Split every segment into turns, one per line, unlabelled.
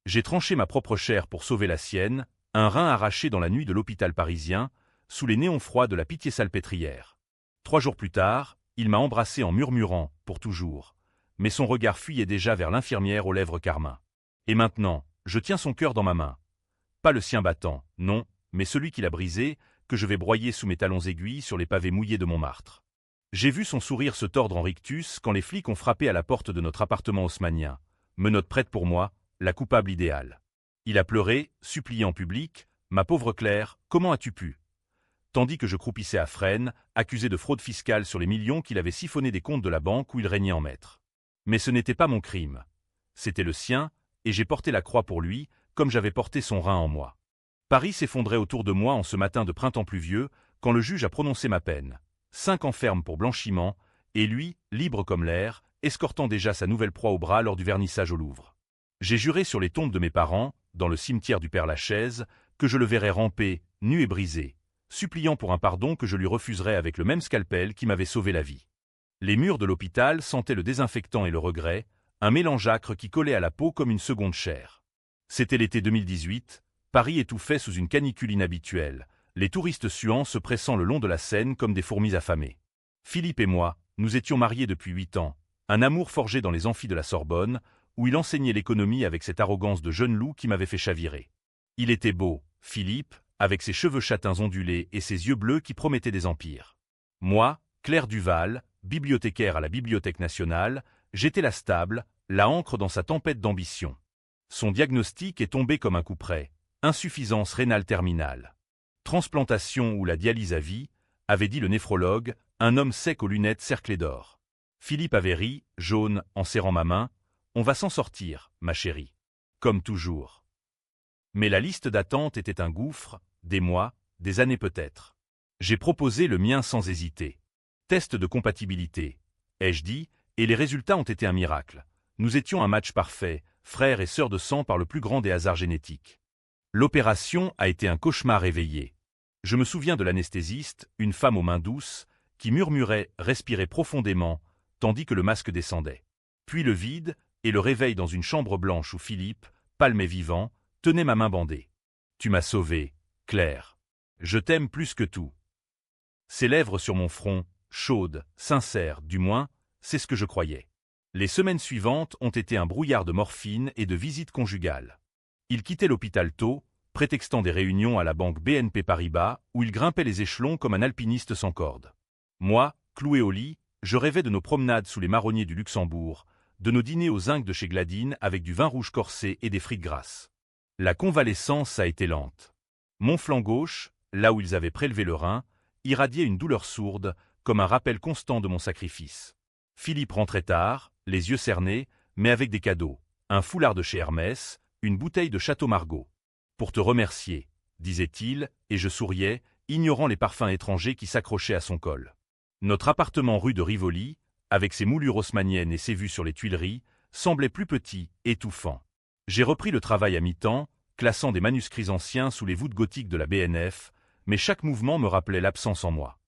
J'ai tranché ma propre chair pour sauver la sienne, un rein arraché dans la nuit de l'hôpital parisien, sous les néons froids de la Pitié-Salpêtrière. 3 jours plus tard, il m'a embrassé en murmurant « pour toujours », mais son regard fuyait déjà vers l'infirmière aux lèvres carmin. Et maintenant, je tiens son cœur dans ma main. Pas le sien battant, non, mais celui qu'il a brisé, que je vais broyer sous mes talons aiguilles sur les pavés mouillés de Montmartre. J'ai vu son sourire se tordre en rictus quand les flics ont frappé à la porte de notre appartement haussmannien. Menotte prête pour moi, la coupable idéale. Il a pleuré, supplié en public « Ma pauvre Claire, comment as-tu pu ?» Tandis que je croupissais à Fresnes, accusé de fraude fiscale sur les millions qu'il avait siphonnés des comptes de la banque où il régnait en maître. Mais ce n'était pas mon crime. C'était le sien, et j'ai porté la croix pour lui, comme j'avais porté son rein en moi. Paris s'effondrait autour de moi en ce matin de printemps pluvieux, quand le juge a prononcé ma peine. 5 ans ferme pour blanchiment, et lui, libre comme l'air, escortant déjà sa nouvelle proie au bras lors du vernissage au Louvre. J'ai juré sur les tombes de mes parents, dans le cimetière du Père-Lachaise, que je le verrais ramper, nu et brisé, suppliant pour un pardon que je lui refuserais avec le même scalpel qui m'avait sauvé la vie. Les murs de l'hôpital sentaient le désinfectant et le regret, un mélange âcre qui collait à la peau comme une seconde chair. C'était l'été 2018, Paris étouffait sous une canicule inhabituelle, les touristes suants se pressant le long de la Seine comme des fourmis affamées. Philippe et moi, nous étions mariés depuis 8 ans, un amour forgé dans les amphis de la Sorbonne, où il enseignait l'économie avec cette arrogance de jeune loup qui m'avait fait chavirer. Il était beau, Philippe, avec ses cheveux châtains ondulés et ses yeux bleus qui promettaient des empires. Moi, Claire Duval, bibliothécaire à la Bibliothèque nationale, j'étais la stable, la ancre dans sa tempête d'ambition. Son diagnostic est tombé comme un coup près, insuffisance rénale terminale. Transplantation ou la dialyse à vie, avait dit le néphrologue, un homme sec aux lunettes cerclées d'or. Philippe avait ri, jaune, en serrant ma main. On va s'en sortir, ma chérie. Comme toujours. Mais la liste d'attente était un gouffre, des mois, des années peut-être. J'ai proposé le mien sans hésiter. Test de compatibilité, ai-je dit, et les résultats ont été un miracle. Nous étions un match parfait, frères et sœurs de sang par le plus grand des hasards génétiques. L'opération a été un cauchemar éveillé. Je me souviens de l'anesthésiste, une femme aux mains douces, qui murmurait, respirait profondément, tandis que le masque descendait. Puis le vide, et le réveil dans une chambre blanche où Philippe, pâle mais vivant, tenait ma main bandée. « Tu m'as sauvé, Claire. Je t'aime plus que tout. » Ses lèvres sur mon front, chaudes, sincères, du moins, c'est ce que je croyais. Les semaines suivantes ont été un brouillard de morphine et de visites conjugales. Il quittait l'hôpital tôt, prétextant des réunions à la banque BNP Paribas, où il grimpait les échelons comme un alpiniste sans corde. Moi, cloué au lit, je rêvais de nos promenades sous les marronniers du Luxembourg, de nos dîners aux zinc de chez Gladine avec du vin rouge corsé et des frites grasses. La convalescence a été lente. Mon flanc gauche, là où ils avaient prélevé le rein, irradiait une douleur sourde, comme un rappel constant de mon sacrifice. Philippe rentrait tard, les yeux cernés, mais avec des cadeaux, un foulard de chez Hermès, une bouteille de Château Margaux. « Pour te remercier », disait-il, et je souriais, ignorant les parfums étrangers qui s'accrochaient à son col. Notre appartement rue de Rivoli, avec ses moulures haussmanniennes et ses vues sur les Tuileries, semblait plus petit, étouffant. J'ai repris le travail à mi-temps, classant des manuscrits anciens sous les voûtes gothiques de la BNF, mais chaque mouvement me rappelait l'absence en moi.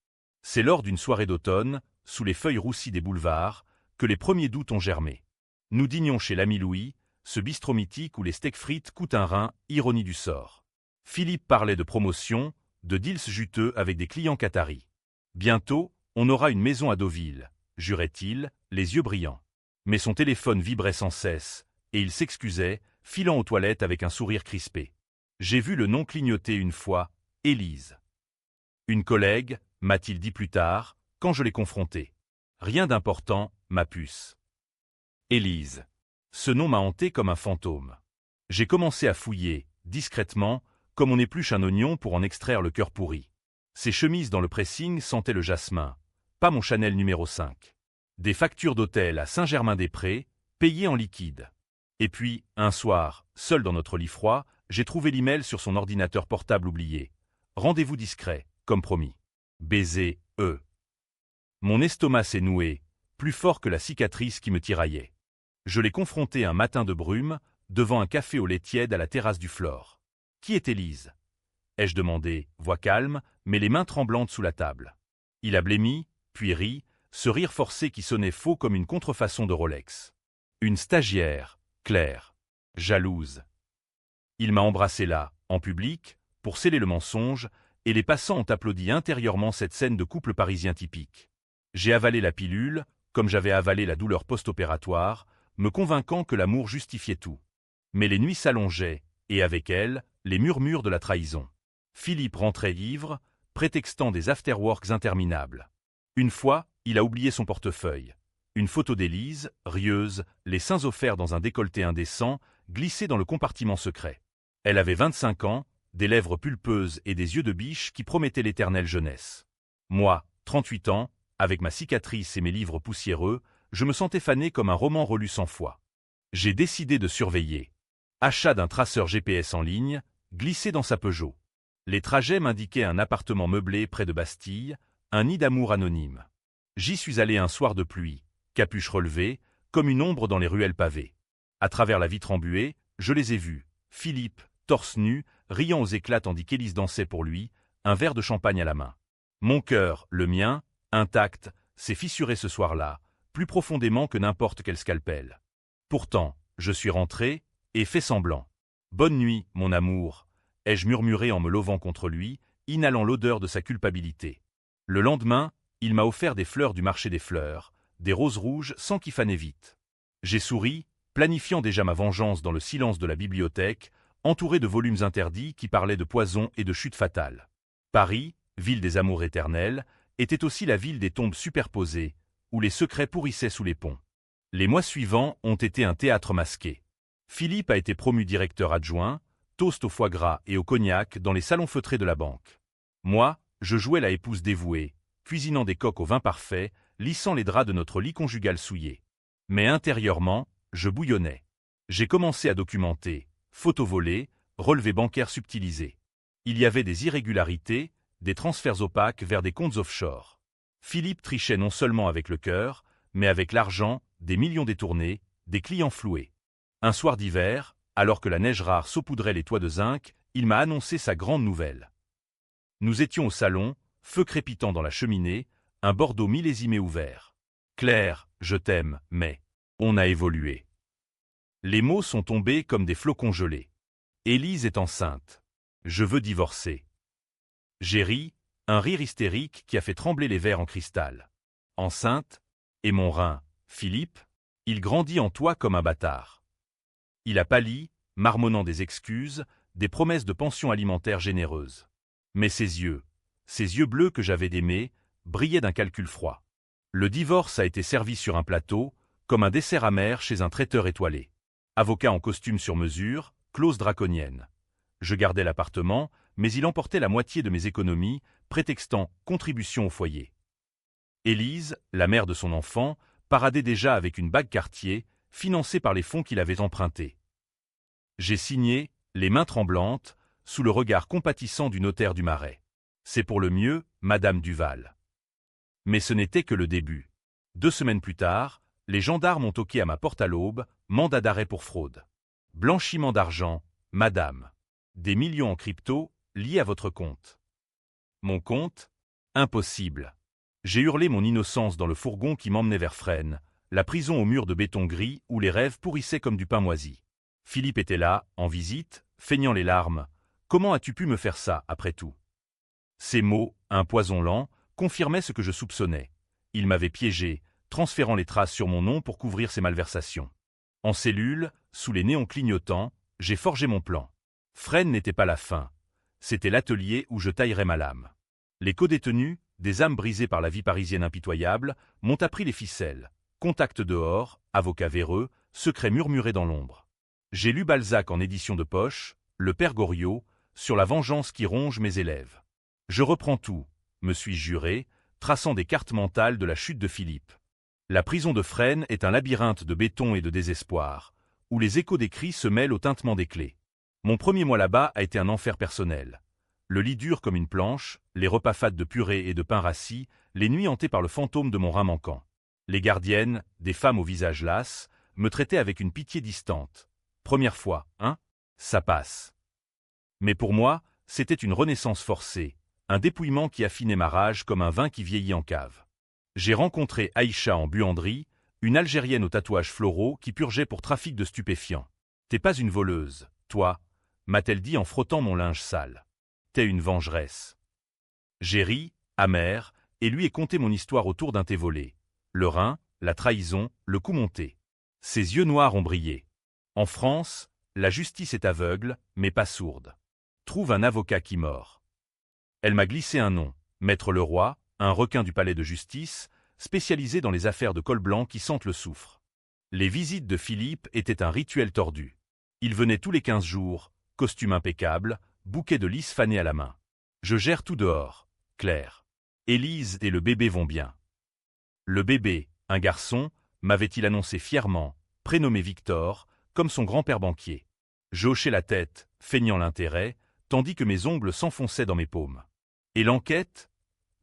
C'est lors d'une soirée d'automne, sous les feuilles roussies des boulevards, que les premiers doutes ont germé. Nous dînions chez l'ami Louis, ce bistrot mythique où les steaks frites coûtent un rein, ironie du sort. Philippe parlait de promotion, de deals juteux avec des clients qataris. Bientôt, on aura une maison à Deauville, jurait-il, les yeux brillants. Mais son téléphone vibrait sans cesse, et il s'excusait, filant aux toilettes avec un sourire crispé. J'ai vu le nom clignoter une fois, Élise. Une collègue, m'a-t-il dit plus tard, quand je l'ai confrontée. Rien d'important, ma puce. Élise. Ce nom m'a hanté comme un fantôme. J'ai commencé à fouiller, discrètement, comme on épluche un oignon pour en extraire le cœur pourri. Ses chemises dans le pressing sentaient le jasmin, pas mon Chanel numéro 5. Des factures d'hôtel à Saint-Germain-des-Prés, payées en liquide. Et puis, un soir, seul dans notre lit froid, j'ai trouvé l'email sur son ordinateur portable oublié. Rendez-vous discret, comme promis. Baiser, Mon estomac s'est noué, plus fort que la cicatrice qui me tiraillait. Je l'ai confronté un matin de brume, devant un café au lait tiède à la terrasse du Flore. Qui est Élise ? Ai-je demandé, voix calme, mais les mains tremblantes sous la table. Il a blêmi, puis ri, ce rire forcé qui sonnait faux comme une contrefaçon de Rolex. Une stagiaire, Claire. Jalouse. Il m'a embrassé là, en public, pour sceller le mensonge, et les passants ont applaudi intérieurement cette scène de couple parisien typique. J'ai avalé la pilule, comme j'avais avalé la douleur post-opératoire, me convainquant que l'amour justifiait tout. Mais les nuits s'allongeaient, et avec elles, les murmures de la trahison. Philippe rentrait ivre, prétextant des afterworks interminables. Une fois, il a oublié son portefeuille. Une photo d'Élise, rieuse, les seins offerts dans un décolleté indécent, glissée dans le compartiment secret. Elle avait 25 ans, des lèvres pulpeuses et des yeux de biche qui promettaient l'éternelle jeunesse. Moi, 38 ans, avec ma cicatrice et mes livres poussiéreux, je me sentais fané comme un roman relu 100 fois. J'ai décidé de surveiller. Achat d'un traceur GPS en ligne, glissé dans sa Peugeot. Les trajets m'indiquaient un appartement meublé près de Bastille, un nid d'amour anonyme. J'y suis allé un soir de pluie, capuche relevée, comme une ombre dans les ruelles pavées. À travers la vitre embuée, je les ai vus, Philippe, torse nu, riant aux éclats tandis qu'Élise dansait pour lui, un verre de champagne à la main. Mon cœur, le mien, intact, s'est fissuré ce soir-là, plus profondément que n'importe quel scalpel. Pourtant, je suis rentré, et fait semblant. « Bonne nuit, mon amour », ai-je murmuré en me levant contre lui, inhalant l'odeur de sa culpabilité. Le lendemain, il m'a offert des fleurs du marché des fleurs, des roses rouges sans qu'il fanait vite. J'ai souri, planifiant déjà ma vengeance dans le silence de la bibliothèque, entouré de volumes interdits qui parlaient de poison et de chute fatale. Paris, ville des amours éternels, était aussi la ville des tombes superposées, où les secrets pourrissaient sous les ponts. Les mois suivants ont été un théâtre masqué. Philippe a été promu directeur adjoint, toast au foie gras et au cognac dans les salons feutrés de la banque. Moi, je jouais la épouse dévouée, cuisinant des coques au vin parfait, lissant les draps de notre lit conjugal souillé. Mais intérieurement, je bouillonnais. J'ai commencé à documenter, photos volées, relevés bancaires subtilisés. Il y avait des irrégularités, des transferts opaques vers des comptes offshore. Philippe trichait non seulement avec le cœur, mais avec l'argent, des millions détournés, des clients floués. Un soir d'hiver, alors que la neige rare saupoudrait les toits de zinc, il m'a annoncé sa grande nouvelle. Nous étions au salon, feu crépitant dans la cheminée, un Bordeaux millésimé ouvert. Claire, je t'aime, mais on a évolué. Les mots sont tombés comme des flocons gelés. Élise est enceinte. Je veux divorcer. J'ai ri, un rire hystérique qui a fait trembler les verres en cristal. Enceinte, et mon rein, Philippe, il grandit en toi comme un bâtard. Il a pâli, marmonnant des excuses, des promesses de pension alimentaire généreuse. Mais ses yeux bleus que j'avais d'aimer, brillaient d'un calcul froid. Le divorce a été servi sur un plateau, comme un dessert amer chez un traiteur étoilé. Avocat en costume sur mesure, clause draconienne. Je gardais l'appartement, mais il emportait la moitié de mes économies, prétextant contribution au foyer. Élise, la mère de son enfant, paradait déjà avec une bague Cartier, financée par les fonds qu'il avait empruntés. J'ai signé, les mains tremblantes, sous le regard compatissant du notaire du Marais. C'est pour le mieux, Madame Duval. Mais ce n'était que le début. 2 semaines plus tard, les gendarmes ont toqué à ma porte à l'aube, mandat d'arrêt pour fraude. Blanchiment d'argent, madame. Des millions en crypto, liés à votre compte. Mon compte? Impossible. J'ai hurlé mon innocence dans le fourgon qui m'emmenait vers Fresnes, la prison aux murs de béton gris où les rêves pourrissaient comme du pain moisi. Philippe était là, en visite, feignant les larmes. Comment as-tu pu me faire ça, après tout? Ces mots, un poison lent, confirmaient ce que je soupçonnais. Il m'avait piégé, transférant les traces sur mon nom pour couvrir ses malversations. En cellule, sous les néons clignotants, j'ai forgé mon plan. Fresnes n'était pas la fin. C'était l'atelier où je taillerais ma lame. Les codétenus, des âmes brisées par la vie parisienne impitoyable, m'ont appris les ficelles. Contact dehors, avocat véreux, secret murmuré dans l'ombre. J'ai lu Balzac en édition de poche, le père Goriot, sur la vengeance qui ronge mes élèves. Je reprends tout, me suis-je juré, traçant des cartes mentales de la chute de Philippe. La prison de Fresnes est un labyrinthe de béton et de désespoir, où les échos des cris se mêlent au tintement des clés. Mon premier mois là-bas a été un enfer personnel. Le lit dur comme une planche, les repas fades de purée et de pain rassis, les nuits hantées par le fantôme de mon rein manquant. Les gardiennes, des femmes au visage las, me traitaient avec une pitié distante. Première fois, hein? Ça passe. Mais pour moi, c'était une renaissance forcée, un dépouillement qui affinait ma rage comme un vin qui vieillit en cave. J'ai rencontré Aïcha en buanderie, une Algérienne aux tatouages floraux qui purgeait pour trafic de stupéfiants. T'es pas une voleuse, toi, m'a-t-elle dit en frottant mon linge sale. T'es une vengeresse. J'ai ri, amer, et lui ai conté mon histoire autour d'un thé volé. Le rein, la trahison, le coup monté. Ses yeux noirs ont brillé. En France, la justice est aveugle, mais pas sourde. Trouve un avocat qui mord. Elle m'a glissé un nom, Maître Leroy, un requin du palais de justice, spécialisé dans les affaires de col blanc qui sentent le soufre. Les visites de Philippe étaient un rituel tordu. Il venait tous les 15 jours, costume impeccable, bouquet de lys fané à la main. Je gère tout dehors, Claire. Élise et le bébé vont bien. Le bébé, un garçon, m'avait-il annoncé fièrement, prénommé Victor, comme son grand-père banquier. Je hochais la tête, feignant l'intérêt, tandis que mes ongles s'enfonçaient dans mes paumes. Et l'enquête ?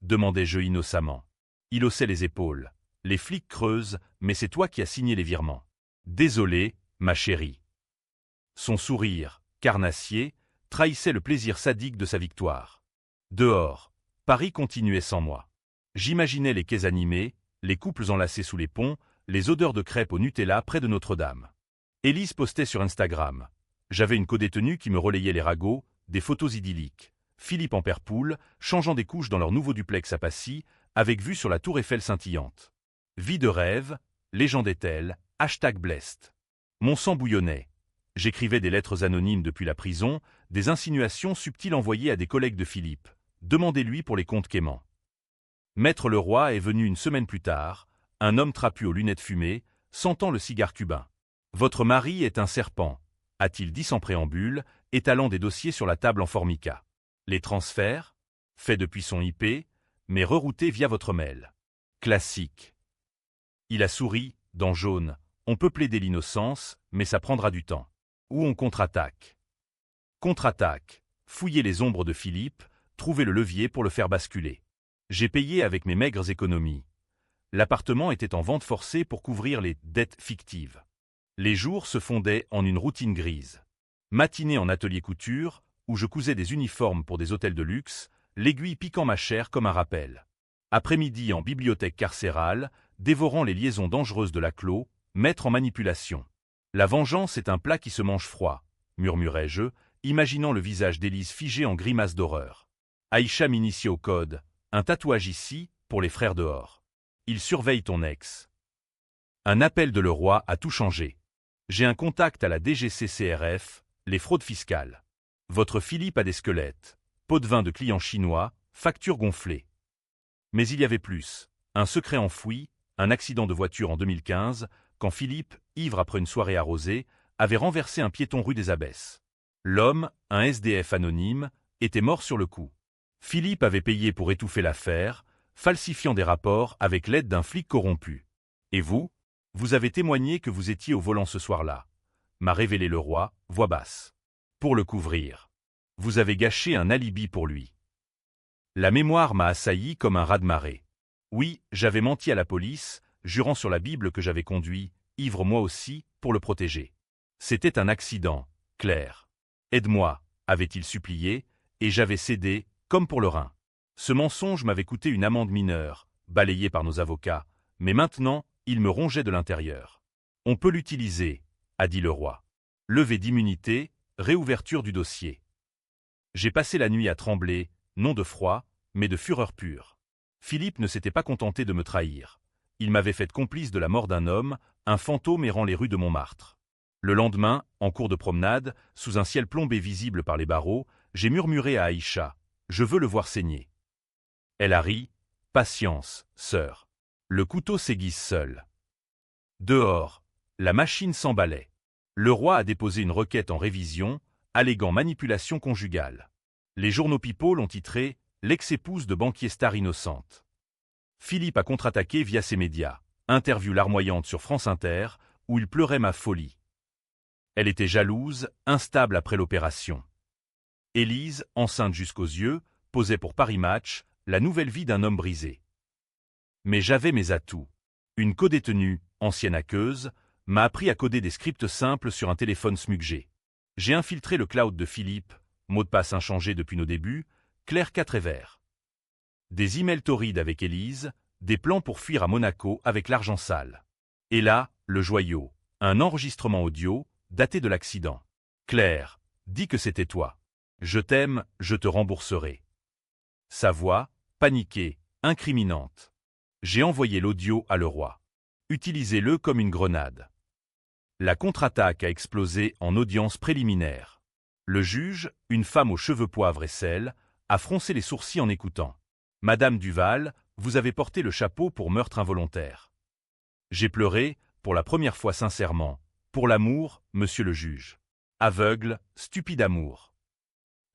Demandai-je innocemment. Il haussait les épaules. Les flics creusent, mais c'est toi qui as signé les virements. Désolé, ma chérie. Son sourire, carnassier, trahissait le plaisir sadique de sa victoire. Dehors, Paris continuait sans moi. J'imaginais les quais animés, les couples enlacés sous les ponts, les odeurs de crêpes au Nutella près de Notre-Dame. Élise postait sur Instagram. J'avais une codétenue qui me relayait les ragots, des photos idylliques. Philippe en père poule, changeant des couches dans leur nouveau duplex à Passy, avec vue sur la tour Eiffel scintillante. Vie de rêve, légende est-elle, #blessed. Mon sang bouillonnait. J'écrivais des lettres anonymes depuis la prison, des insinuations subtiles envoyées à des collègues de Philippe. Demandez-lui pour les comptes quémants. Maître Leroy est venu une semaine plus tard, un homme trapu aux lunettes fumées, sentant le cigare cubain. Votre mari est un serpent, a-t-il dit sans préambule, étalant des dossiers sur la table en formica. Les transferts, faits depuis son IP, mais reroutés via votre mail. Classique. Il a souri, dents jaunes. On peut plaider l'innocence, mais ça prendra du temps. Ou on contre-attaque. Contre-attaque. Fouiller les ombres de Philippe, trouver le levier pour le faire basculer. J'ai payé avec mes maigres économies. L'appartement était en vente forcée pour couvrir les dettes fictives. Les jours se fondaient en une routine grise. Matinée en atelier couture, où je cousais des uniformes pour des hôtels de luxe, l'aiguille piquant ma chair comme un rappel. Après-midi en bibliothèque carcérale, dévorant les liaisons dangereuses de la clos, maître en manipulation. La vengeance est un plat qui se mange froid, murmurai-je, imaginant le visage d'Élise figé en grimace d'horreur. Aïcha m'initie au code, un tatouage ici, pour les frères dehors. Il surveille ton ex. Un appel de Leroy a tout changé. J'ai un contact à la DGCCRF, les fraudes fiscales. Votre Philippe a des squelettes, pots de vin de clients chinois, factures gonflées. Mais il y avait plus, un secret enfoui, un accident de voiture en 2015, quand Philippe, ivre après une soirée arrosée, avait renversé un piéton rue des Abbesses. L'homme, un SDF anonyme, était mort sur le coup. Philippe avait payé pour étouffer l'affaire, falsifiant des rapports avec l'aide d'un flic corrompu. Et vous ? Vous avez témoigné que vous étiez au volant ce soir-là, m'a révélé Leroy, voix basse. Pour le couvrir. Vous avez gâché un alibi pour lui. La mémoire m'a assailli comme un raz-de-marée. Oui, j'avais menti à la police, jurant sur la Bible que j'avais conduit, ivre moi aussi, pour le protéger. C'était un accident, Claire. Aide-moi, avait-il supplié, et j'avais cédé, comme pour le rein. Ce mensonge m'avait coûté une amende mineure, balayée par nos avocats, mais maintenant, il me rongeait de l'intérieur. On peut l'utiliser, a dit Leroy. Levée d'immunité, réouverture du dossier. J'ai passé la nuit à trembler, non de froid, mais de fureur pure. Philippe ne s'était pas contenté de me trahir. Il m'avait fait complice de la mort d'un homme, un fantôme errant les rues de Montmartre. Le lendemain, en cours de promenade, sous un ciel plombé visible par les barreaux, j'ai murmuré à Aïcha, « Je veux le voir saigner ». Elle a ri, « Patience, sœur. Le couteau s'aiguise seul. » Dehors, la machine s'emballait. Leroy a déposé une requête en révision, alléguant manipulation conjugale. Les journaux People l'ont titré « L'ex-épouse de banquier star innocente ». Philippe a contre-attaqué via ses médias, interview larmoyante sur France Inter, où il pleurait ma folie. Elle était jalouse, instable après l'opération. Élise, enceinte jusqu'aux yeux, posait pour Paris Match, la nouvelle vie d'un homme brisé. Mais j'avais mes atouts. Une codétenue, ancienne hackeuse, m'a appris à coder des scripts simples sur un téléphone smugé. J'ai infiltré le cloud de Philippe, mot de passe inchangé depuis nos débuts, clair 4 et vert. Des emails torrides avec Élise, des plans pour fuir à Monaco avec l'argent sale. Et là, le joyau, un enregistrement audio, daté de l'accident. Claire, dis que c'était toi. Je t'aime, je te rembourserai. Sa voix, paniquée, incriminante. J'ai envoyé l'audio à le roi. Utilisez-le comme une grenade. La contre-attaque a explosé en audience préliminaire. Le juge, une femme aux cheveux poivre et sel, a froncé les sourcils en écoutant. Madame Duval, vous avez porté le chapeau pour meurtre involontaire. J'ai pleuré, pour la première fois sincèrement. Pour l'amour, monsieur le juge. Aveugle, stupide amour.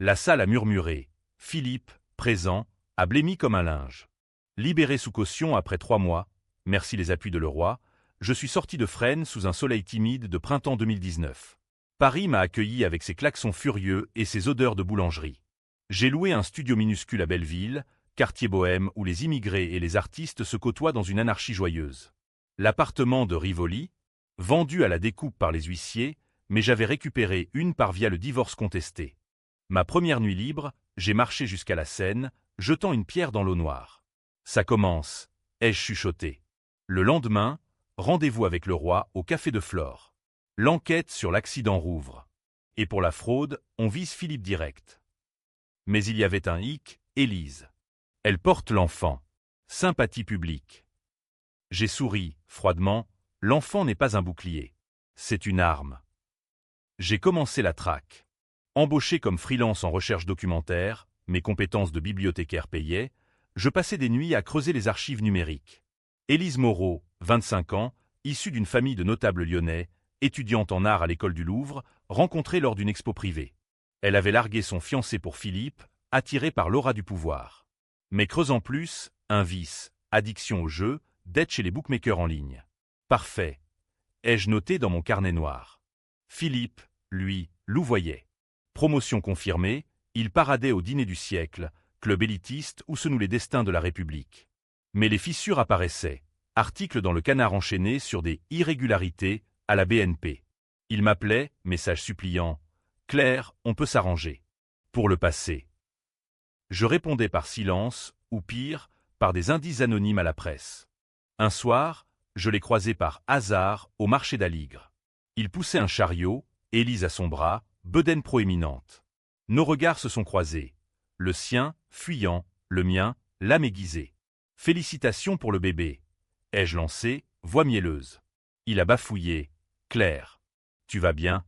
La salle a murmuré. Philippe, présent, a blêmi comme un linge. Libéré sous caution après 3 mois, merci les appuis de le roi, je suis sorti de Fresnes sous un soleil timide de printemps 2019. Paris m'a accueilli avec ses klaxons furieux et ses odeurs de boulangerie. J'ai loué un studio minuscule à Belleville, quartier bohème où les immigrés et les artistes se côtoient dans une anarchie joyeuse. L'appartement de Rivoli, vendu à la découpe par les huissiers, mais j'avais récupéré une part via le divorce contesté. Ma première nuit libre, j'ai marché jusqu'à la Seine, jetant une pierre dans l'eau noire. Ça commence, ai-je chuchoté. Le lendemain, rendez-vous avec le roi au Café de Flore. L'enquête sur l'accident rouvre. Et pour la fraude, on vise Philippe direct. Mais il y avait un hic, Élise. Elle porte l'enfant. Sympathie publique. J'ai souri, froidement, l'enfant n'est pas un bouclier. C'est une arme. J'ai commencé la traque. Embauché comme freelance en recherche documentaire, mes compétences de bibliothécaire payaient, je passais des nuits à creuser les archives numériques. Élise Moreau, 25 ans, issue d'une famille de notables lyonnais, étudiante en art à l'école du Louvre, rencontrée lors d'une expo privée. Elle avait largué son fiancé pour Philippe, attirée par l'aura du pouvoir. Mais creusant plus, un vice, addiction au jeu, dette chez les bookmakers en ligne. Parfait. Ai-je noté dans mon carnet noir. Philippe, lui, louvoyait. Promotion confirmée, il paradait au dîner du siècle, club élitiste où se nouent les destins de la République. Mais les fissures apparaissaient. Article dans le Canard enchaîné sur des irrégularités à la BNP. Il m'appelait, message suppliant. Claire, on peut s'arranger. Pour le passé. Je répondais par silence, ou pire, par des indices anonymes à la presse. Un soir, je l'ai croisé par hasard au marché d'Aligre. Il poussait un chariot, Élise à son bras, bedaine proéminente. Nos regards se sont croisés. Le sien, fuyant, le mien, l'âme aiguisée. Félicitations pour le bébé. Ai-je lancé, voix mielleuse. Il a bafouillé. Claire. Tu vas bien?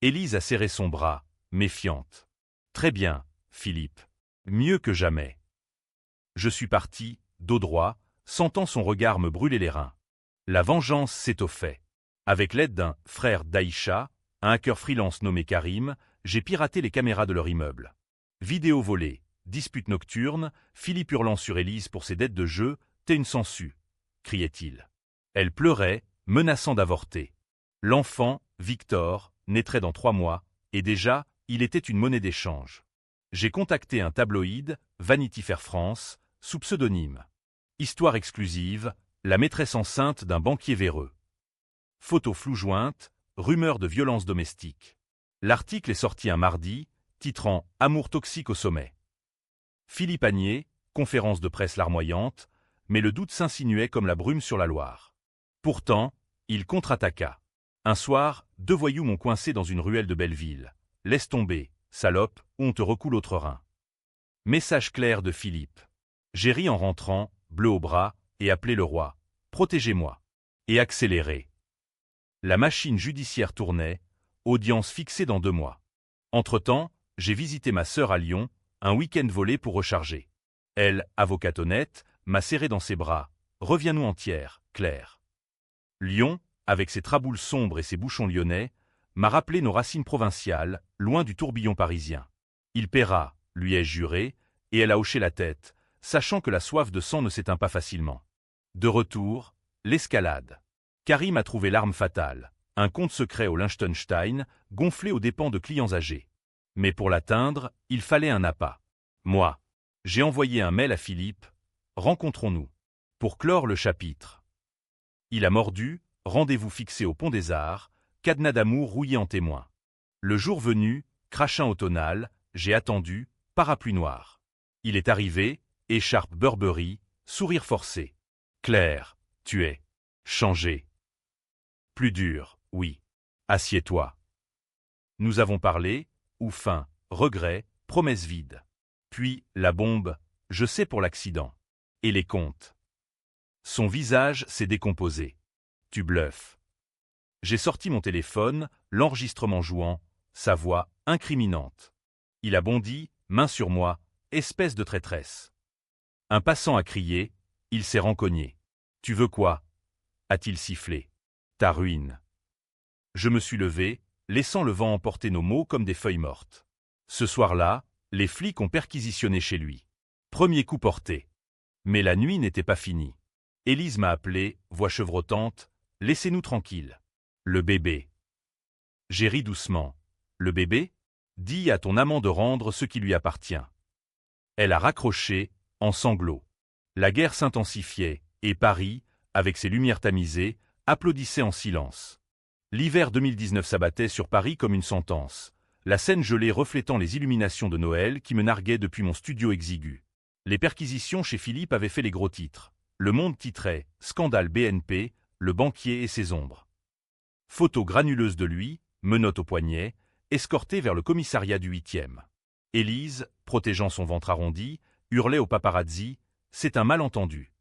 Élise a serré son bras, méfiante. Très bien, Philippe. Mieux que jamais. Je suis parti, dos droit, sentant son regard me brûler les reins. La vengeance s'est au fait. Avec l'aide d'un frère d'Aïcha, un hacker freelance nommé Karim, j'ai piraté les caméras de leur immeuble. Vidéo volée, dispute nocturne, Philippe hurlant sur Élise pour ses dettes de jeu, t'es une sangsue, criait-il. Elle pleurait, menaçant d'avorter. L'enfant, Victor, naîtrait dans 3 mois, et déjà, il était une monnaie d'échange. J'ai contacté un tabloïd, Vanity Fair France, sous pseudonyme. Histoire exclusive, la maîtresse enceinte d'un banquier véreux. Photo floue jointe, rumeur de violence domestique. L'article est sorti un mardi, titrant « Amour toxique au sommet ». Philippe Agnier, conférence de presse larmoyante, mais le doute s'insinuait comme la brume sur la Loire. Pourtant, il contre-attaqua. Un soir, 2 voyous m'ont coincé dans une ruelle de Belleville. « Laisse tomber, salope, ou on te recoule l'autre rein. » Message clair de Philippe. J'ai ri en rentrant, bleu au bras, et appelé le roi. « Protégez-moi. » Et accéléré. La machine judiciaire tournait, audience fixée dans 2 mois. Entre-temps, j'ai visité ma sœur à Lyon, un week-end volé pour recharger. Elle, avocate honnête, m'a serré dans ses bras. « Reviens-nous entière, Claire. » Lyon, avec ses traboules sombres et ses bouchons lyonnais, m'a rappelé nos racines provinciales, loin du tourbillon parisien. Il paiera, lui ai-je juré, et elle a hoché la tête, sachant que la soif de sang ne s'éteint pas facilement. De retour, l'escalade. Karim a trouvé l'arme fatale, un compte secret au Liechtenstein, gonflé aux dépens de clients âgés. Mais pour l'atteindre, il fallait un appât. Moi, j'ai envoyé un mail à Philippe, « Rencontrons-nous » pour clore le chapitre. Il a mordu, rendez-vous fixé au Pont des Arts, cadenas d'amour rouillé en témoin. Le jour venu, crachin automnal, j'ai attendu, parapluie noir. Il est arrivé, écharpe Burberry, sourire forcé. Claire, tu es changé. Plus dur, oui. Assieds-toi. Nous avons parlé, ou fin, regret, promesse vide. Puis, la bombe, je sais pour l'accident. Et les comptes. Son visage s'est décomposé. Tu bluffes. J'ai sorti mon téléphone, l'enregistrement jouant, sa voix incriminante. Il a bondi, main sur moi, espèce de traîtresse. Un passant a crié, il s'est rencogné. Tu veux quoi? A-t-il sifflé. Ta ruine. Je me suis levé, laissant le vent emporter nos mots comme des feuilles mortes. Ce soir-là, les flics ont perquisitionné chez lui. Premier coup porté. Mais la nuit n'était pas finie. Élise m'a appelé, voix chevrotante, « Laissez-nous tranquilles. » Le bébé. J'ai ri doucement. Le bébé? Dis à ton amant de rendre ce qui lui appartient. Elle a raccroché, en sanglots. La guerre s'intensifiait, et Paris, avec ses lumières tamisées, applaudissait en silence. L'hiver 2019 s'abattait sur Paris comme une sentence, la Seine gelée reflétant les illuminations de Noël qui me narguaient depuis mon studio exigu. Les perquisitions chez Philippe avaient fait les gros titres. Le Monde titrait « Scandale BNP, le banquier et ses ombres ». Photo granuleuse de lui, menottes au poignet, escorté vers le commissariat du 8e. Élise, protégeant son ventre arrondi, hurlait au paparazzi « C'est un malentendu ».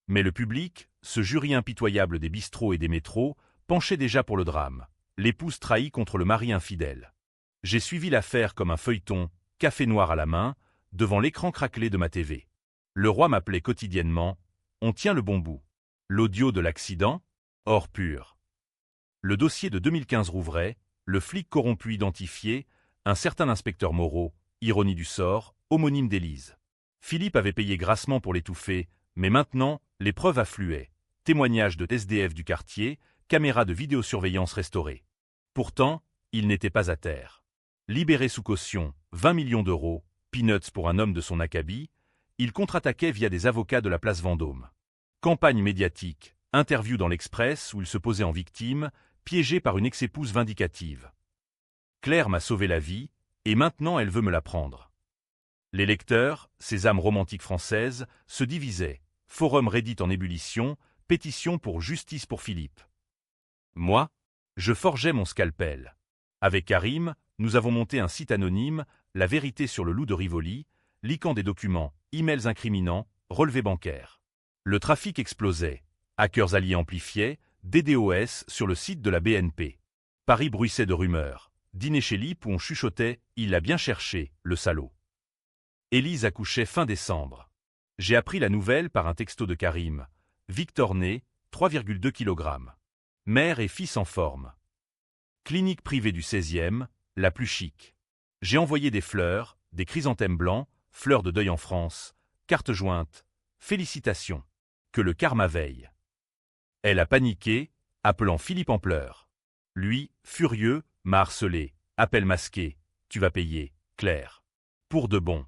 Mais le public, ce jury impitoyable des bistrots et des métros, penchait déjà pour le drame, l'épouse trahie contre le mari infidèle. J'ai suivi l'affaire comme un feuilleton, café noir à la main, devant l'écran craquelé de ma TV. Le roi m'appelait quotidiennement « On tient le bon bout ». L'audio de l'accident? Or pur. Le dossier de 2015 rouvrait, le flic corrompu identifié, un certain inspecteur Moreau, ironie du sort, homonyme d'Élise. Philippe avait payé grassement pour l'étouffer, mais maintenant, les preuves affluaient. Témoignages de SDF du quartier, caméras de vidéosurveillance restaurées. Pourtant, il n'était pas à terre. Libéré sous caution, 20 millions d'euros, peanuts pour un homme de son acabit, il contre-attaquait via des avocats de la place Vendôme. Campagne médiatique, interview dans l'Express où il se posait en victime, piégé par une ex-épouse vindicative. Claire m'a sauvé la vie, et maintenant elle veut me la prendre. Les lecteurs, ces âmes romantiques françaises, se divisaient. Forum Reddit en ébullition, pétition pour justice pour Philippe. Moi, je forgeais mon scalpel. Avec Karim, nous avons monté un site anonyme, La Vérité sur le loup de Rivoli, liquant des documents, emails incriminants, relevés bancaires. Le trafic explosait. Hackers alliés amplifiaient, DDoS sur le site de la BNP. Paris bruissait de rumeurs. Dîner chez Lip où on chuchotait « Il l'a bien cherché, le salaud ». Élise accouchait fin décembre. J'ai appris la nouvelle par un texto de Karim. Victor né, 3,2 kg. Mère et fils en forme. Clinique privée du 16e, la plus chic. J'ai envoyé des fleurs, des chrysanthèmes blancs, fleurs de deuil en France, carte jointe. Félicitations. Que le karma veille. Elle a paniqué, appelant Philippe en pleurs. Lui, furieux, m'a harcelé. Appel masqué. Tu vas payer, Claire. Pour de bon.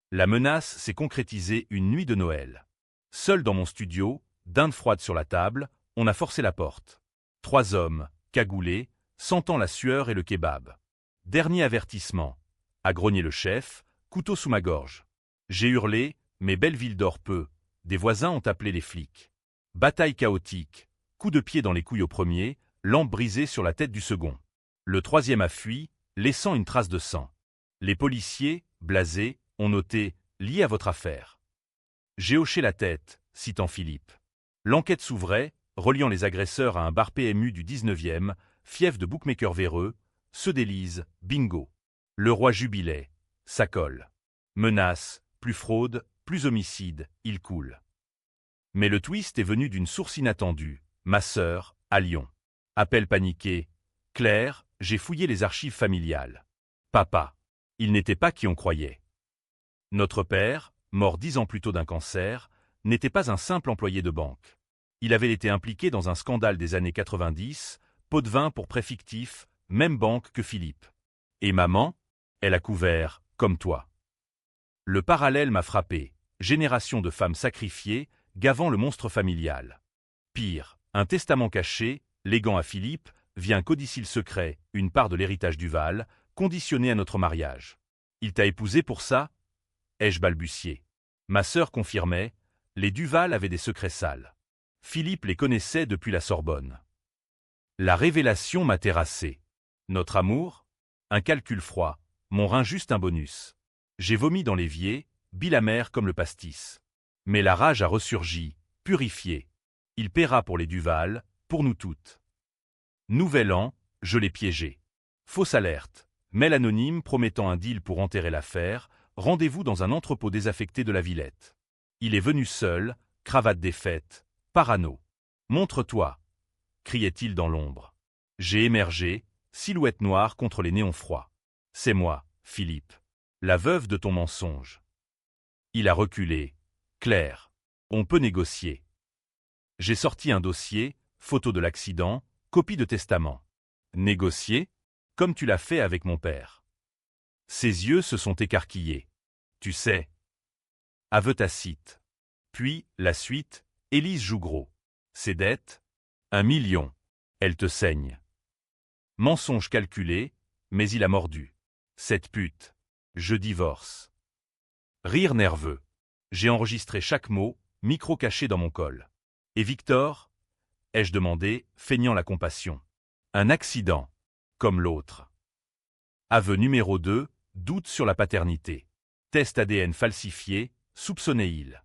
La menace s'est concrétisée une nuit de Noël. Seul dans mon studio, dinde froide sur la table, on a forcé la porte. 3 hommes, cagoulés, sentant la sueur et le kebab. Dernier avertissement. A grogné le chef, couteau sous ma gorge. J'ai hurlé, mais Belleville dort peu. Des voisins ont appelé les flics. Bataille chaotique. Coup de pied dans les couilles au premier, lampe brisée sur la tête du second. Le troisième a fui, laissant une trace de sang. Les policiers, blasés, ont noté « lié à votre affaire ». J'ai hoché la tête, citant Philippe. L'enquête s'ouvrait, reliant les agresseurs à un bar PMU du 19e, fief de bookmakers véreux, ceux d'Élise, bingo. Le roi jubilait. Ça colle. Menace, plus fraude, plus homicide, il coule. Mais le twist est venu d'une source inattendue, ma sœur, à Lyon. Appel paniqué. Claire, j'ai fouillé les archives familiales. Papa. Il n'était pas qui on croyait. Notre père, mort 10 ans plus tôt d'un cancer, n'était pas un simple employé de banque. Il avait été impliqué dans un scandale des années 90, pot de vin pour prêt fictif, même banque que Philippe. Et maman, elle a couvert, comme toi. Le parallèle m'a frappé. Génération de femmes sacrifiées, gavant le monstre familial. Pire, un testament caché, léguant à Philippe, vient codicier le secret, une part de l'héritage Duval, conditionné à notre mariage. Il t'a épousé pour ça? Ai-je balbutié. Ma sœur confirmait, les Duval avaient des secrets sales. Philippe les connaissait depuis la Sorbonne. La révélation m'a terrassé. Notre amour? Un calcul froid, mon rein juste un bonus. J'ai vomi dans l'évier, bile amère comme le pastis. Mais la rage a ressurgi, purifiée. Il paiera pour les Duval, pour nous toutes. Nouvel an, je l'ai piégé. Fausse alerte. Mail anonyme promettant un deal pour enterrer l'affaire, rendez-vous dans un entrepôt désaffecté de la Villette. Il est venu seul, cravate défaite, parano. Montre-toi, criait-il dans l'ombre. J'ai émergé, silhouette noire contre les néons froids. C'est moi, Philippe, la veuve de ton mensonge. Il a reculé. Claire, on peut négocier. J'ai sorti un dossier, photo de l'accident, copie de testament. Négocier? Comme tu l'as fait avec mon père. Ses yeux se sont écarquillés. Tu sais. Aveu tacite. Puis, la suite, Élise joue gros. Ses dettes? 1 million. Elle te saigne. Mensonge calculé, mais il a mordu. Cette pute. Je divorce. Rire nerveux. J'ai enregistré chaque mot, micro caché dans mon col. Et Victor? Ai-je demandé, feignant la compassion. Un accident. Comme l'autre. Aveu numéro 2, doute sur la paternité. Test ADN falsifié, soupçonné-il.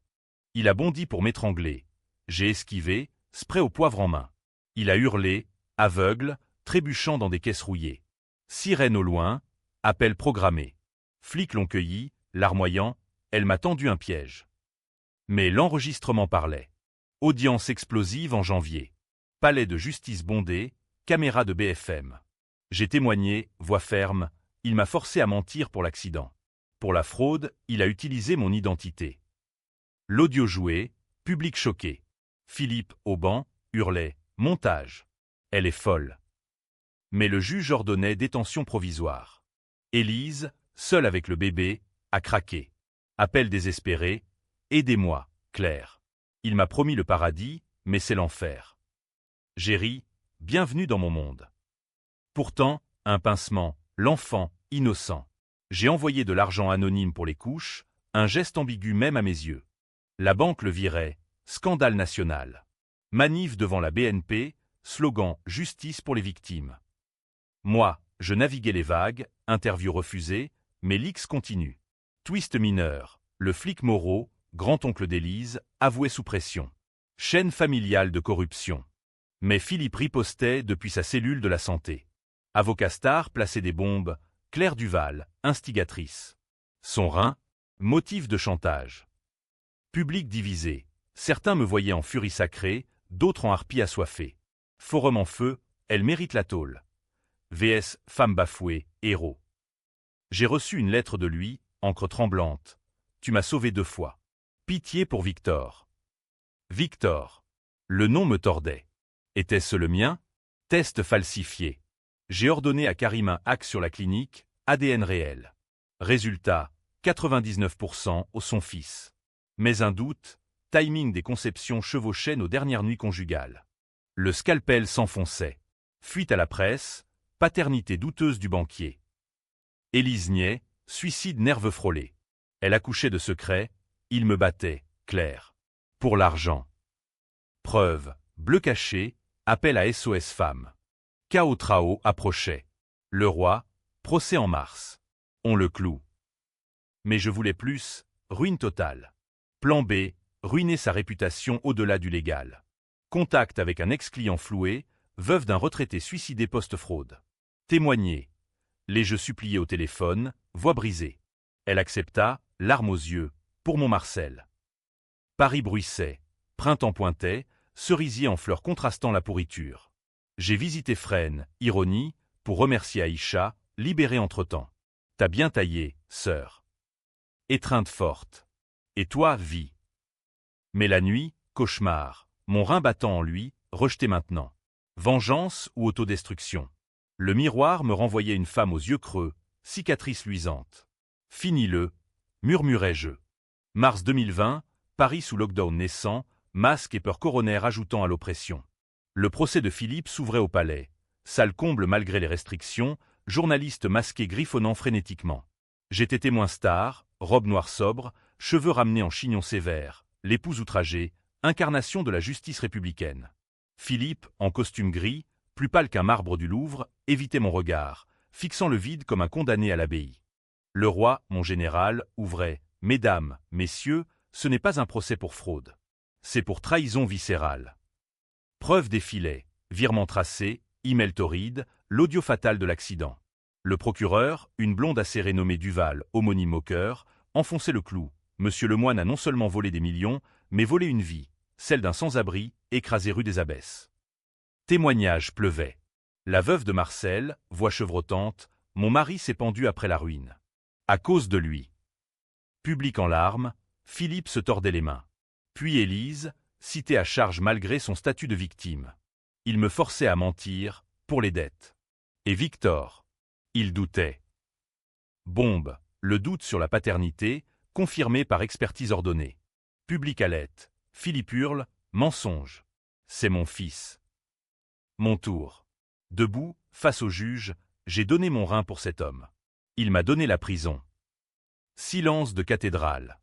Il a bondi pour m'étrangler. J'ai esquivé, spray au poivre en main. Il a hurlé, aveugle, trébuchant dans des caisses rouillées. Sirène au loin, appel programmé. Flics l'ont cueilli, larmoyant, elle m'a tendu un piège. Mais l'enregistrement parlait. Audience explosive en janvier. Palais de justice bondé, caméra de BFM. J'ai témoigné, voix ferme, il m'a forcé à mentir pour l'accident. Pour la fraude, il a utilisé mon identité. L'audio joué, public choqué. Philippe, au banc, hurlait « Montage !» Elle est folle. Mais le juge ordonnait détention provisoire. Élise, seule avec le bébé, a craqué. Appel désespéré, « Aidez-moi, Claire. Il m'a promis le paradis, mais c'est l'enfer. » J'ai ri, bienvenue dans mon monde. Pourtant, un pincement, l'enfant, innocent. J'ai envoyé de l'argent anonyme pour les couches, un geste ambigu même à mes yeux. La banque le virait, scandale national. Manif devant la BNP, slogan « Justice pour les victimes ». Moi, je naviguais les vagues, interview refusée, mais l'X continue. Twist mineur, le flic Moreau, grand-oncle d'Élise, avoué sous pression. Chaîne familiale de corruption. Mais Philippe ripostait depuis sa cellule de la santé. Avocat star placé des bombes, Claire Duval, instigatrice. Son rein, motif de chantage. Public divisé. Certains me voyaient en furie sacrée, d'autres en harpie assoiffée. Forum en feu, elle mérite la tôle. VS, femme bafouée, héros. J'ai reçu une lettre de lui, encre tremblante. Tu m'as sauvé 2 fois. Pitié pour Victor. Victor. Le nom me tordait. Était-ce le mien? Test falsifié. J'ai ordonné à Karim un hack sur la clinique, ADN réel. Résultat, 99% au son fils. Mais un doute, timing des conceptions chevauchait nos dernières nuits conjugales. Le scalpel s'enfonçait. Fuite à la presse, paternité douteuse du banquier. Élise niait, suicide nerveux frôlé. Elle accouchait de secret, il me battait, Claire. Pour l'argent. Preuve, bleu caché, appel à SOS Femmes. Cao Trao approchait. Le roi, procès en mars. On le cloue. Mais je voulais plus, ruine totale. Plan B, ruiner sa réputation au-delà du légal. Contact avec un ex-client floué, veuve d'un retraité suicidé post-fraude. Témoigner. Les jeux suppliés au téléphone, voix brisée. Elle accepta, larmes aux yeux, pour mon Marcel. Paris bruissait, printemps pointait, cerisier en fleurs contrastant la pourriture. J'ai visité Fresnes, ironie, pour remercier Aïcha, libérée entre-temps. T'as bien taillé, sœur. Étreinte forte. Et toi, vie. Mais la nuit, cauchemar, mon rein battant en lui, rejeté maintenant. Vengeance ou autodestruction. Le miroir me renvoyait une femme aux yeux creux, cicatrice luisante. Finis-le, murmurai-je. Mars 2020, Paris sous lockdown naissant, masque et peur coronaire ajoutant à l'oppression. Le procès de Philippe s'ouvrait au palais. Salle comble malgré les restrictions, journaliste masqué griffonnant frénétiquement. J'étais témoin star, robe noire sobre, cheveux ramenés en chignon sévère, l'épouse outragée, incarnation de la justice républicaine. Philippe, en costume gris, plus pâle qu'un marbre du Louvre, évitait mon regard, fixant le vide comme un condamné à l'abbaye. Le roi, mon général, ouvrait « Mesdames, messieurs, ce n'est pas un procès pour fraude. C'est pour trahison viscérale. » Preuve des filets, virement tracé, email torride, l'audio fatal de l'accident. Le procureur, une blonde assez renommée Duval, homonyme moqueur, enfonçait le clou. Monsieur Lemoine a non seulement volé des millions, mais volé une vie, celle d'un sans-abri, écrasé rue des Abbesses. Témoignage pleuvait. La veuve de Marcel, voix chevrotante, mon mari s'est pendu après la ruine. À cause de lui. Public en larmes, Philippe se tordait les mains. Puis Élise, citée à charge malgré son statut de victime. Il me forçait à mentir, pour les dettes. Et Victor. Il doutait. Bombe, le doute sur la paternité, confirmé par expertise ordonnée. Public alerte. Philippe hurle, mensonge. C'est mon fils. Mon tour. Debout, face au juge, j'ai donné mon rein pour cet homme. Il m'a donné la prison. Silence de cathédrale.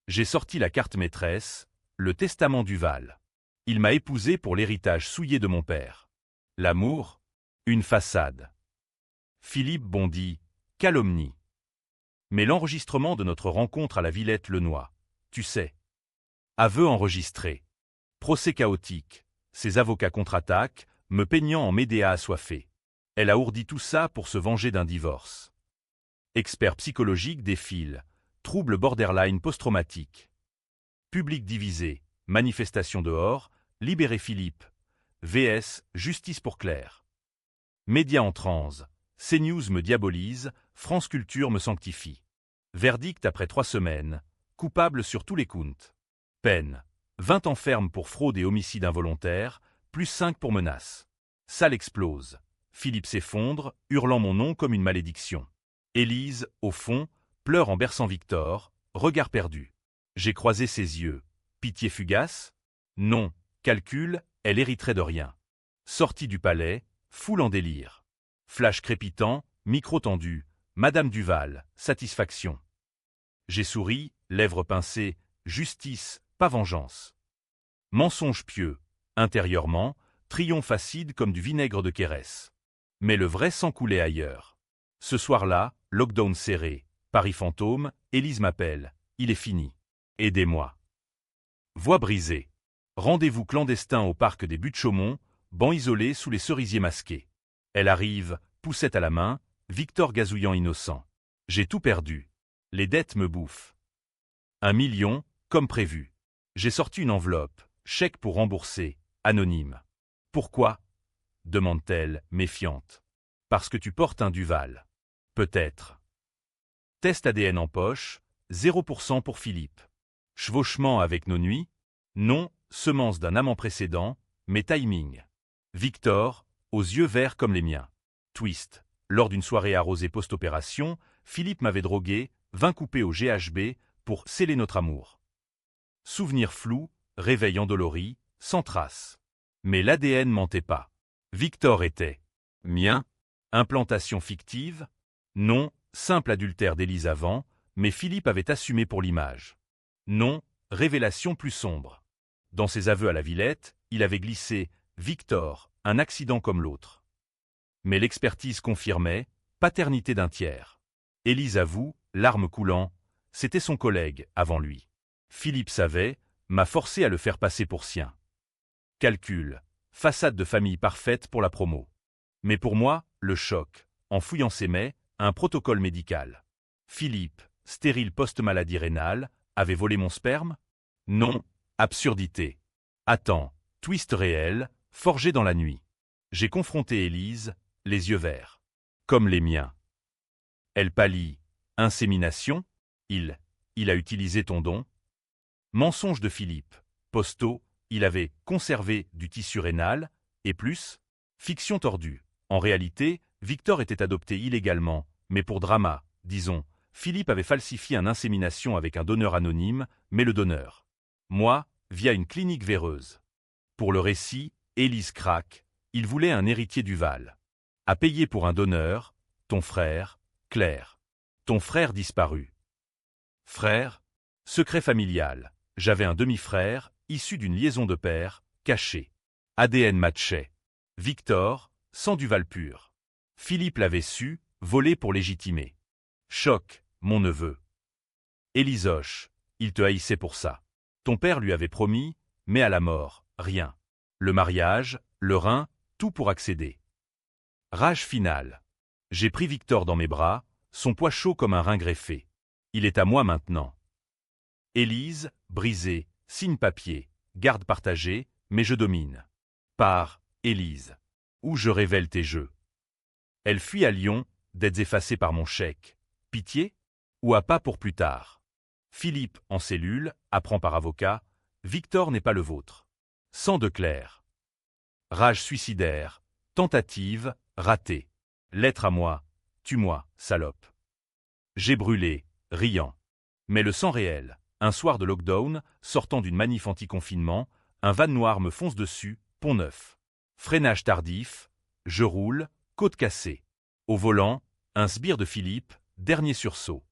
J'ai sorti la carte maîtresse, le testament Duval. Il m'a épousé pour l'héritage souillé de mon père. L'amour? Une façade. Philippe bondit, calomnie. Mais l'enregistrement de notre rencontre à la Villette le noie. Tu sais. Aveu enregistré. Procès chaotique. Ses avocats contre-attaquent, me peignant en médéa assoiffé. Elle a ourdi tout ça pour se venger d'un divorce. Expert psychologique défile. Trouble borderline post-traumatique. Public divisé. Manifestation dehors. Libérer Philippe. VS. Justice pour Claire. Médias en transe. CNews me diabolise. France Culture me sanctifie. Verdict après 3 semaines. Coupable sur tous les counts. Peine. 20 ans ferme pour fraude et homicide involontaire, plus 5 pour menace. Salle explose. Philippe s'effondre, hurlant mon nom comme une malédiction. Élise, au fond, pleure en berçant Victor, regard perdu. J'ai croisé ses yeux. Pitié fugace? Non. Calcul, elle hériterait de rien. Sortie du palais, foule en délire. Flash crépitant, micro tendu. Madame Duval, satisfaction. J'ai souri, lèvres pincées, justice, pas vengeance. Mensonge pieux, intérieurement, triomphe acide comme du vinaigre de Quérès. Mais le vrai sang coulait ailleurs. Ce soir-là, lockdown serré, Paris fantôme, Élise m'appelle, il est fini. Aidez-moi. Voix brisée. Rendez-vous clandestin au parc des Buttes-Chaumont, banc isolé sous les cerisiers masqués. Elle arrive, poussette à la main, Victor gazouillant innocent. J'ai tout perdu. Les dettes me bouffent. 1 million, comme prévu. J'ai sorti une enveloppe, chèque pour rembourser, anonyme. Pourquoi? Demande-t-elle, méfiante. Parce que tu portes un Duval. Peut-être. Test ADN en poche, 0% pour Philippe. Chevauchement avec nos nuits? Non, semence d'un amant précédent, mais timing. Victor, aux yeux verts comme les miens. Twist. Lors d'une soirée arrosée post-opération, Philippe m'avait drogué, 20 coupés au GHB, pour sceller notre amour. Souvenir flou, réveil endolori, sans trace. Mais l'ADN mentait pas. Victor était mien. Implantation fictive? Non, simple adultère d'Élise avant, mais Philippe avait assumé pour l'image. Non, révélation plus sombre. Dans ses aveux à la Villette, il avait glissé « Victor, un accident comme l'autre ». Mais l'expertise confirmait « paternité d'un tiers ». Élise avoue, larmes coulant, c'était son collègue avant lui. Philippe savait, m'a forcé à le faire passer pour sien. Calcul, façade de famille parfaite pour la promo. Mais pour moi, le choc, en fouillant ses mets, un protocole médical. Philippe, stérile post-maladie rénale, avait volé mon sperme? Non, absurdité. Attends, twist réel, forgé dans la nuit. J'ai confronté Élise, les yeux verts. Comme les miens. Elle pâlit. Insémination? Il a utilisé ton don? Mensonge de Philippe. Posto, il avait conservé du tissu rénal, et plus? Fiction tordue. En réalité, Victor était adopté illégalement, mais pour drama, disons, Philippe avait falsifié une insémination avec un donneur anonyme, mais le donneur. Moi, via une clinique véreuse. Pour le récit, Élise craque, il voulait un héritier Duval. À payer pour un donneur, ton frère, Claire. Ton frère disparu. Frère? Secret familial. J'avais un demi-frère, issu d'une liaison de père, caché. ADN matchait. Victor, sans Duval pur. Philippe l'avait su, volé pour légitimer. Choc, mon neveu. Élisoche, il te haïssait pour ça. Ton père lui avait promis, mais à la mort, rien. Le mariage, le rein, tout pour accéder. Rage finale. J'ai pris Victor dans mes bras, son poids chaud comme un rein greffé. Il est à moi maintenant. Élise, brisée, signe papier, garde partagée, mais je domine. Par Élise. Où je révèle tes jeux. Elle fuit à Lyon, dettes effacées par mon chèque. Pitié? Ou à pas pour plus tard. Philippe, en cellule, apprend par avocat, Victor n'est pas le vôtre. Sang de Claire. Rage suicidaire, tentative, ratée. Lettre à moi, tue-moi, salope. J'ai brûlé, riant. Mais le sang réel, un soir de lockdown, sortant d'une manif anti-confinement, un van noir me fonce dessus, Pont-Neuf. Freinage tardif, je roule, côte cassée. Au volant, un sbire de Philippe, dernier sursaut.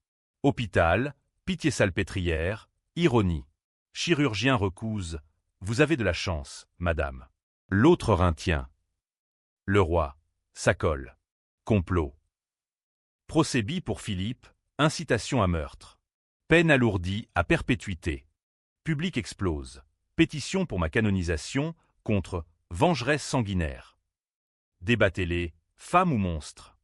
Hôpital, Pitié-Salpêtrière, ironie. Chirurgien recouse, vous avez de la chance, madame. L'autre rein tient. Le roi, ça colle. Complot. Procès bis pour Philippe, incitation à meurtre. Peine alourdie à perpétuité. Public explose. Pétition pour ma canonisation contre vengeresse sanguinaire. Débattez-les, femme ou monstre.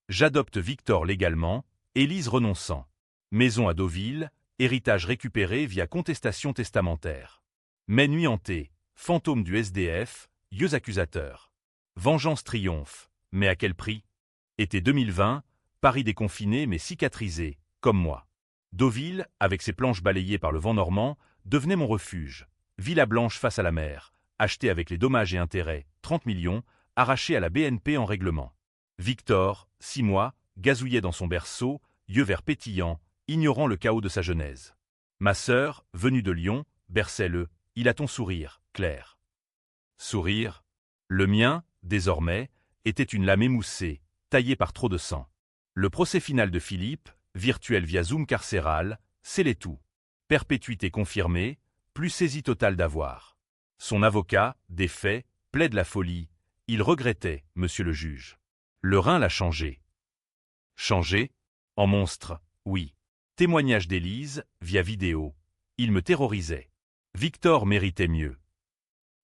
J'adopte Victor légalement, Élise renonçant. Maison à Deauville, héritage récupéré via contestation testamentaire. Mes nuits hantées, fantôme du SDF, yeux accusateurs. Vengeance triomphe, mais à quel prix? Été 2020, Paris déconfiné mais cicatrisé, comme moi. Deauville, avec ses planches balayées par le vent normand, devenait mon refuge. Villa blanche face à la mer, achetée avec les dommages et intérêts, 30 millions, arrachée à la BNP en règlement. Victor, 6 mois, gazouillait dans son berceau, yeux verts pétillants, ignorant le chaos de sa genèse. Ma sœur, venue de Lyon, berçait-le, il a ton sourire, Claire. Sourire. Le mien, désormais, était une lame émoussée, taillée par trop de sang. Le procès final de Philippe, virtuel via Zoom carcéral, scellait tout. Perpétuité confirmée, plus saisie totale d'avoir. Son avocat, défait, plaide la folie. Il regrettait, monsieur le juge. Le rein l'a changé. Changé? En monstre, oui. Témoignage d'Élise, via vidéo. Il me terrorisait. Victor méritait mieux.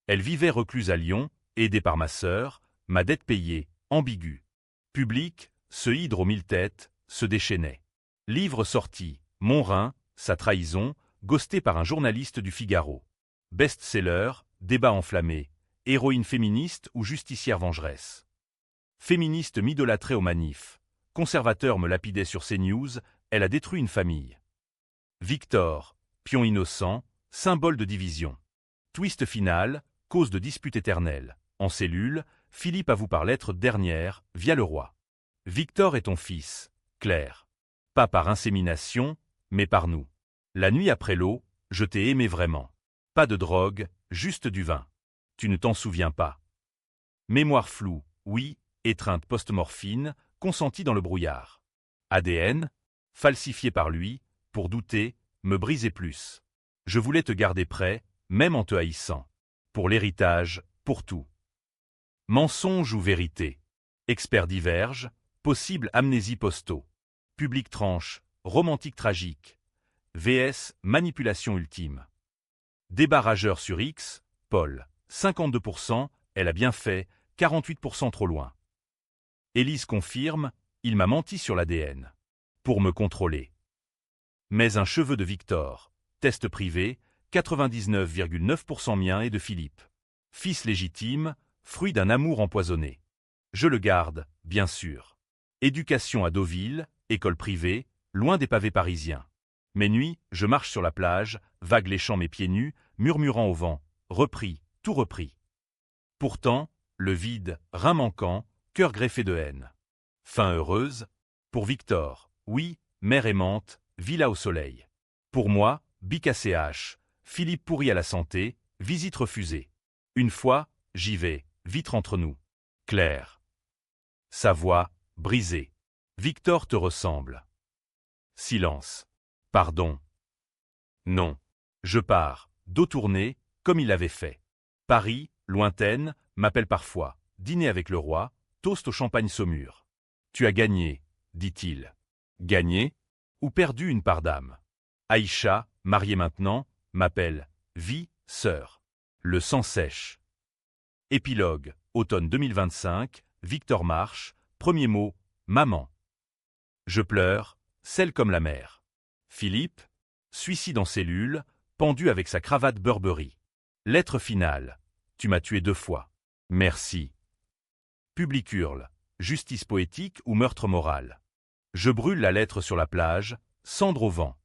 Elle vivait recluse à Lyon, aidée par ma sœur, ma dette payée, ambiguë. Public, ce hydre aux 1000 têtes, se déchaînait. Livre sorti, Mon rein, sa trahison, ghosté par un journaliste du Figaro. Best-seller, débat enflammé, héroïne féministe ou justicière vengeresse. Féministe m'idolâtrait aux manifs. Conservateur me lapidait sur CNews, elle a détruit une famille. Victor, pion innocent, symbole de division. Twist final, cause de dispute éternelle. En cellule, Philippe avoue par lettre dernière, via le roi. Victor est ton fils, Claire. Pas par insémination, mais par nous. La nuit après l'eau, je t'ai aimé vraiment. Pas de drogue, juste du vin. Tu ne t'en souviens pas. Mémoire floue, oui, étreinte post-morphine, consentie dans le brouillard. ADN, falsifié par lui, pour douter, me briser plus. Je voulais te garder près, même en te haïssant. Pour l'héritage, pour tout. Mensonge ou vérité? Experts divergent, possible amnésie posto. Public tranche, romantique tragique. VS, manipulation ultime. Débat rageur sur X, Paul, 52%, elle a bien fait, 48% trop loin. Élise confirme, il m'a menti sur l'ADN. Pour me contrôler. Mais un cheveu de Victor, test privé, 99,9% mien et de Philippe. Fils légitime, fruit d'un amour empoisonné. Je le garde, bien sûr. Éducation à Deauville, école privée, loin des pavés parisiens. Mes nuits, je marche sur la plage, vague léchant mes pieds nus, murmurant au vent, repris, tout repris. Pourtant, le vide, rein manquant, cœur greffé de haine. Fin heureuse? Pour Victor, oui, mère aimante, villa au soleil. Pour moi, bic à CH, Philippe pourri à la santé, visite refusée. Une fois, j'y vais, vitre entre nous. Claire. Sa voix, brisée. Victor te ressemble. Silence. Pardon. Non. Je pars, dos tourné, comme il l'avait fait. Paris, lointaine, m'appelle parfois. Dîner avec le roi, toast au champagne Saumur. Tu as gagné, dit-il. Gagné ou perdu une part d'âme. Aïcha, mariée maintenant, m'appelle vie, sœur. Le sang sèche. Épilogue, automne 2025, Victor March, premier mot, maman. Je pleure, celle comme la mère. Philippe, suicide en cellule, pendu avec sa cravate Burberry. Lettre finale, tu m'as tué 2 fois. Merci. Public hurle, justice poétique ou meurtre moral. Je brûle la lettre sur la plage, cendre au vent.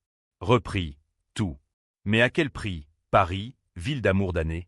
Repris, tout. Mais à quel prix, Paris, ville d'amour damné?